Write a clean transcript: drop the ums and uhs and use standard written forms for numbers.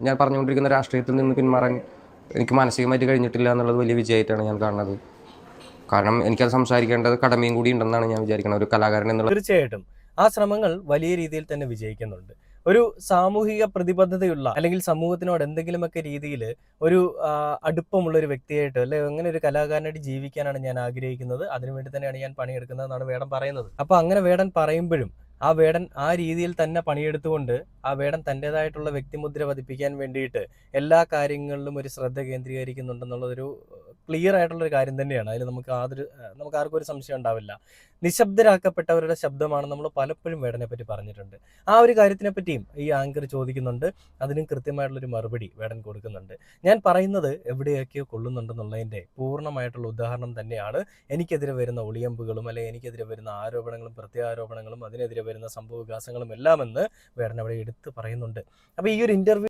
ഞാൻ പറഞ്ഞുകൊണ്ടിരിക്കുന്ന രാഷ്ട്രീയത്തിൽ നിന്ന് പിന്മാറാൻ എനിക്ക് മാനസികമായിട്ട് കഴിഞ്ഞിട്ടില്ല എന്നുള്ളത് വലിയ വിജയമായിട്ടാണ് ഞാൻ കാണുന്നത്. കാരണം എനിക്കത് സംസാരിക്കേണ്ടത് കടമയും കൂടി ഉണ്ടെന്നാണ് ഞാൻ വിചാരിക്കുന്നത്, ഒരു കലാകാരൻ എന്നുള്ള. തീർച്ചയായിട്ടും ആ ശ്രമങ്ങൾ വലിയ രീതിയിൽ തന്നെ വിജയിക്കുന്നുണ്ട്. ഒരു സാമൂഹിക പ്രതിബദ്ധതയുള്ള അല്ലെങ്കിൽ സമൂഹത്തിനോട് എന്തെങ്കിലുമൊക്കെ രീതിയിൽ ഒരു അടുപ്പമുള്ള ഒരു വ്യക്തിയായിട്ട് അല്ലെ അങ്ങനെ ഒരു കലാകാരനായിട്ട് ജീവിക്കാനാണ് ഞാൻ ആഗ്രഹിക്കുന്നത്. അതിനുവേണ്ടി തന്നെയാണ് ഞാൻ പണിയെടുക്കുന്നതെന്നാണ് വേടൻ പറയുന്നത്. അപ്പൊ അങ്ങനെ വേടൻ പറയുമ്പോഴും ആ വേടൻ ആ രീതിയിൽ തന്നെ പണിയെടുത്തുകൊണ്ട് ആ വേടൻ തൻ്റെതായിട്ടുള്ള വ്യക്തിമുദ്ര പതിപ്പിക്കാൻ വേണ്ടിയിട്ട് എല്ലാ കാര്യങ്ങളിലും ഒരു ശ്രദ്ധ കേന്ദ്രീകരിക്കുന്നുണ്ടെന്നുള്ളതൊരു ക്ലിയർ ആയിട്ടുള്ള ഒരു കാര്യം തന്നെയാണ്. അതിൽ നമുക്ക് ആർക്കും ഒരു സംശയം ഉണ്ടാവില്ല. നിശബ്ദരാക്കപ്പെട്ടവരുടെ ശബ്ദമാണ് നമ്മൾ പലപ്പോഴും വേടനെ പറ്റി പറഞ്ഞിട്ടുണ്ട്. ആ ഒരു കാര്യത്തിനെ പറ്റിയും ഈ ആങ്കർ ചോദിക്കുന്നുണ്ട്. അതിനും കൃത്യമായിട്ടുള്ളൊരു മറുപടി വേടൻ കൊടുക്കുന്നുണ്ട്. ഞാൻ പറയുന്നത് എവിടെയൊക്കെയോ കൊള്ളുന്നുണ്ടെന്നുള്ളതിൻ്റെ പൂർണ്ണമായിട്ടുള്ള ഉദാഹരണം തന്നെയാണ് എനിക്കെതിരെ വരുന്ന ഒളിയമ്പുകളും അല്ലെങ്കിൽ എനിക്കെതിരെ വരുന്ന ആരോപണങ്ങളും പ്രത്യാരോപണങ്ങളും അതിനെതിരെ വരുന്ന സംഭവ വികാസങ്ങളും എല്ലാം എന്ന് വേടൻ അവിടെ എടുത്ത് പറയുന്നുണ്ട്. അപ്പോൾ ഈ ഒരു ഇന്റർവ്യൂ